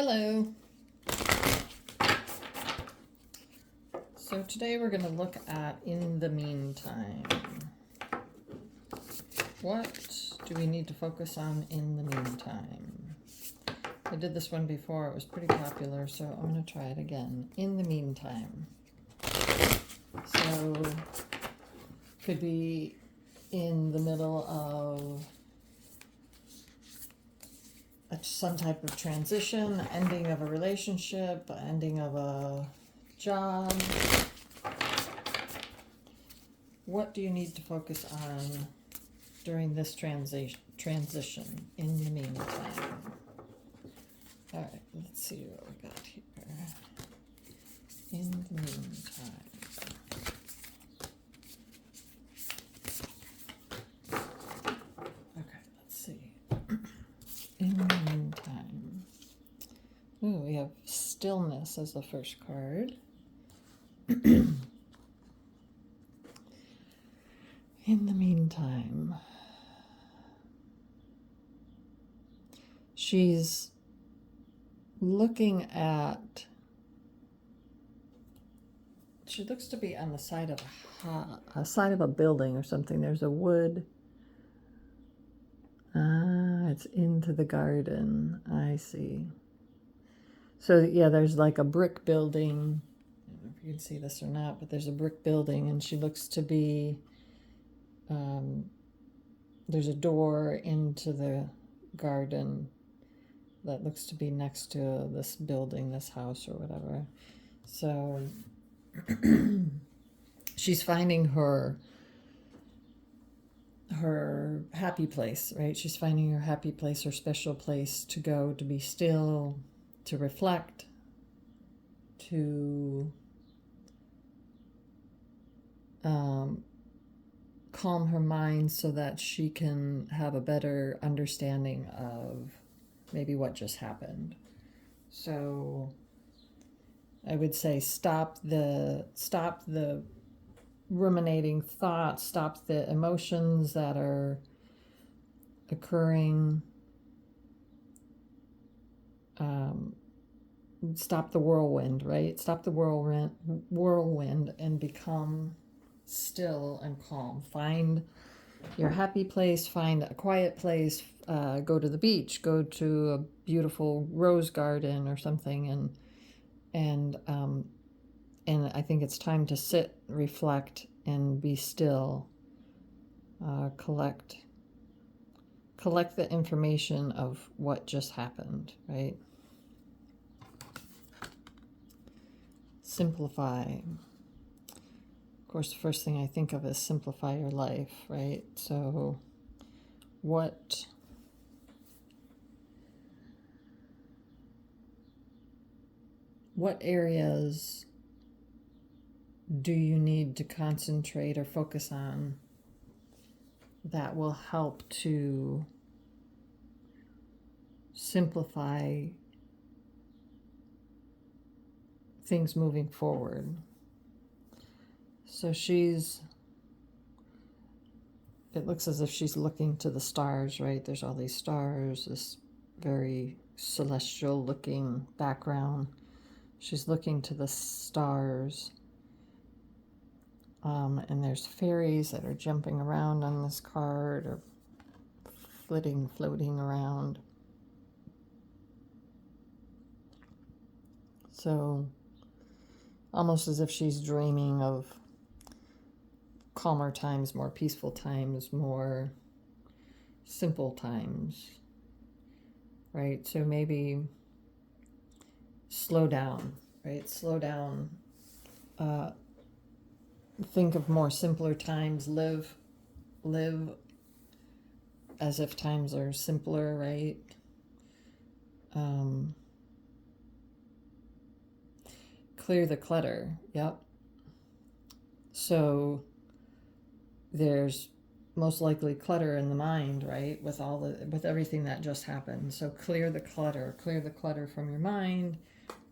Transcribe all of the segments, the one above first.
Hello. So today we're going to look at in the meantime. What do we need to focus on in the meantime? I did this one before. It was pretty popular, so I'm going to try it again. In the meantime. So could be in the middle of some type of transition, ending of a relationship, ending of a job. What do you need to focus on during this transition in the meantime? All right, let's see what we got here. In the meantime. Okay, let's see. In the meantime. Ooh, we have stillness as the first card. In the meantime, she's looking at, she looks to be on the side of a building or something. There's a wood. It's into the garden. I see. So yeah, there's like a brick building. I don't know if you can see this or not, but there's a brick building, and she looks to be, there's a door into the garden that looks to be next to this building, this house or whatever. So she's finding her happy place, right? She's finding her happy place, her special place to go, to be still, to reflect, to calm her mind so that she can have a better understanding of maybe what just happened. So I would say stop the ruminating thoughts, stop the emotions that are occurring, stop the whirlwind, right? Stop the whirlwind and become still and calm. Find your happy place, find a quiet place, go to the beach, go to a beautiful rose garden or something, and I think it's time to sit, reflect, and be still. Collect the information of what just happened, right? Simplify. Of course, the first thing I think of is simplify your life, right? So what areas do you need to concentrate or focus on that will help to simplify things moving forward? So it looks as if she's looking to the stars, right? There's all these stars, this very celestial looking background. She's looking to the stars. And there's fairies that are jumping around on this card or floating around. So almost as if she's dreaming of calmer times, more peaceful times, more simple times, right? So maybe slow down, right? Slow down. Think of more simpler times. Live as if times are simpler, right? Clear the clutter. Yep. So there's most likely clutter in the mind, right? With everything that just happened. So clear the clutter from your mind,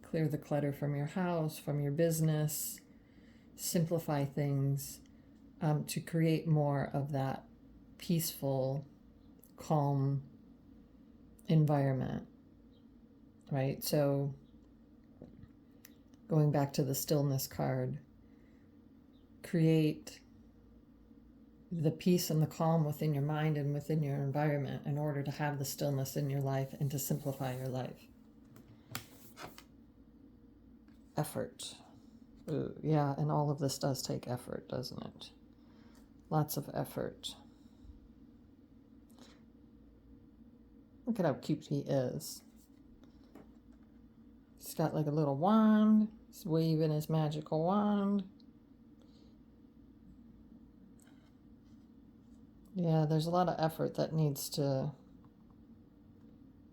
clear the clutter from your house, from your business, simplify things, to create more of that peaceful, calm environment. right? So going back to the stillness card, create the peace and the calm within your mind and within your environment in order to have the stillness in your life and to simplify your life. Effort. Ooh, yeah, and all of this does take effort, doesn't it? Lots of effort. Look at how cute he is. He's got like a little wand. He's waving his magical wand. Yeah, there's a lot of effort that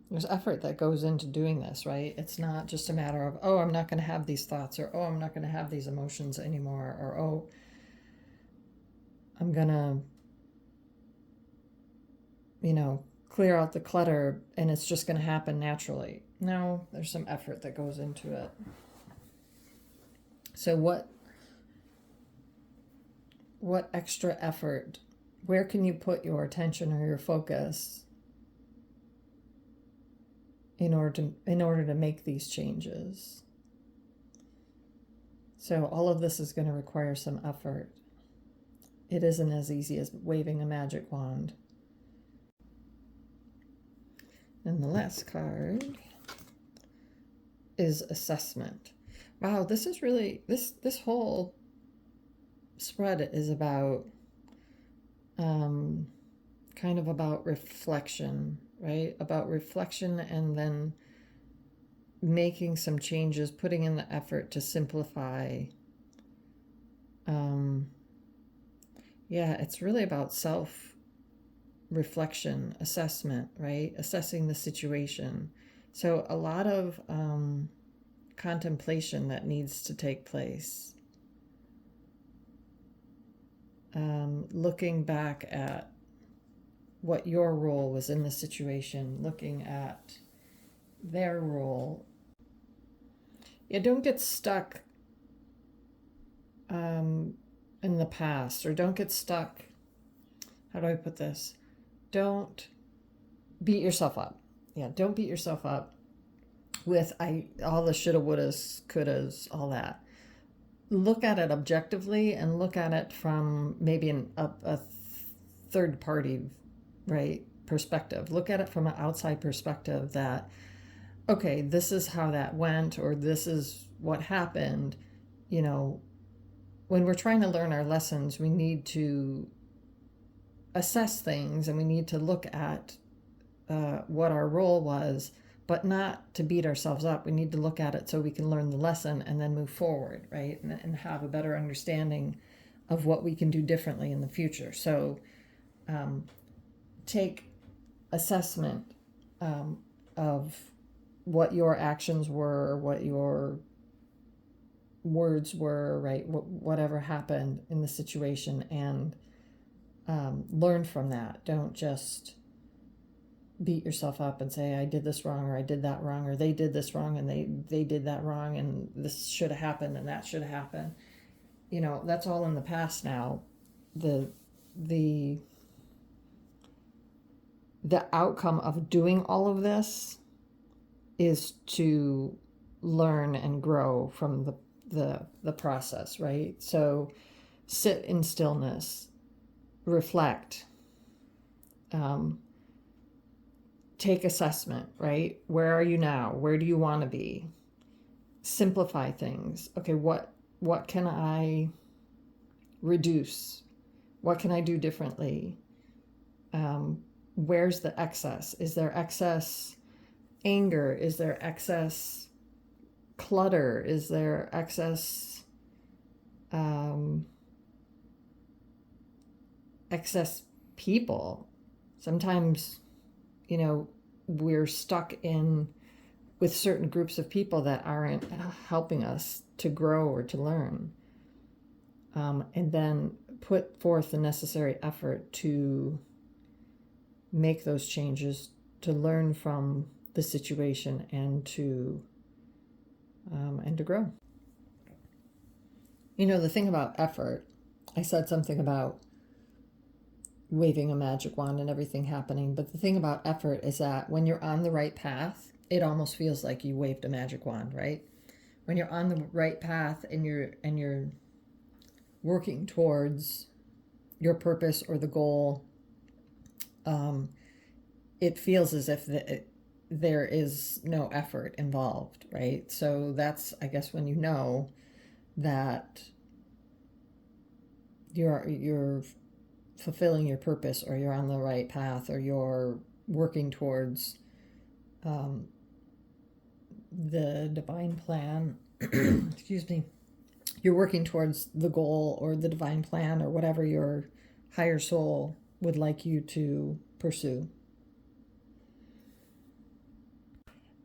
there's effort that goes into doing this, right? It's not just a matter of, oh, I'm not going to have these thoughts, or, oh, I'm not going to have these emotions anymore, or, oh, I'm going to, clear out the clutter and it's just going to happen naturally. No, there's some effort that goes into it. So what extra effort, where can you put your attention or your focus in order to make these changes? So all of this is going to require some effort. It isn't as easy as waving a magic wand. And the last card is assessment. Wow, this is really, this whole spread is about kind of about reflection, right? About reflection and then making some changes, putting in the effort to simplify. Yeah, it's really about self-reflection, assessment, right? Assessing the situation. So a lot of contemplation that needs to take place. Looking back at what your role was in the situation, looking at their role. Yeah, don't get stuck in the past, or don't get stuck, how do I put this? Don't beat yourself up. Yeah, don't beat yourself up with all the shoulda, wouldas, couldas, all that. Look at it objectively and look at it from maybe a third party, right, perspective. Look at it from an outside perspective that, okay, this is how that went, or this is what happened. When we're trying to learn our lessons, we need to assess things and we need to look at what our role was, but not to beat ourselves up. We need to look at it so we can learn the lesson and then move forward, right? And have a better understanding of what we can do differently in the future. So take assessment of what your actions were, what your words were, right? Whatever happened in the situation, and learn from that. Don't just beat yourself up and say, I did this wrong, or I did that wrong, or they did this wrong and they did that wrong, and this should have happened and that should have happened. That's all in the past now. The outcome of doing all of this is to learn and grow from the process, right? So sit in stillness, reflect, take assessment, right? Where are you now? Where do you want to be? Simplify things. Okay, what can I reduce? What can I do differently? Where's the excess? Is there excess anger? Is there excess clutter? Is there excess excess people? Sometimes we're stuck with certain groups of people that aren't helping us to grow or to learn. And then put forth the necessary effort to make those changes, to learn from the situation and to grow. The thing about effort, I said something about waving a magic wand and everything happening, but the thing about effort is that when you're on the right path, it almost feels like you waved a magic wand, right? When you're on the right path and you're working towards your purpose or the goal, it feels as if there is no effort involved, right? So that's, I guess, when you know that you're fulfilling your purpose, or you're on the right path, or you're working towards the divine plan. Excuse me. You're working towards the goal or the divine plan or whatever your higher soul would like you to pursue.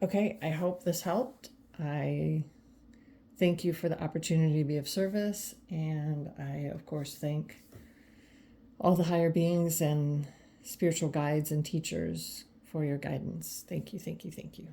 Okay, I hope this helped. I thank you for the opportunity to be of service, and I, of course, thank all the higher beings and spiritual guides and teachers for your guidance. Thank you, thank you, thank you.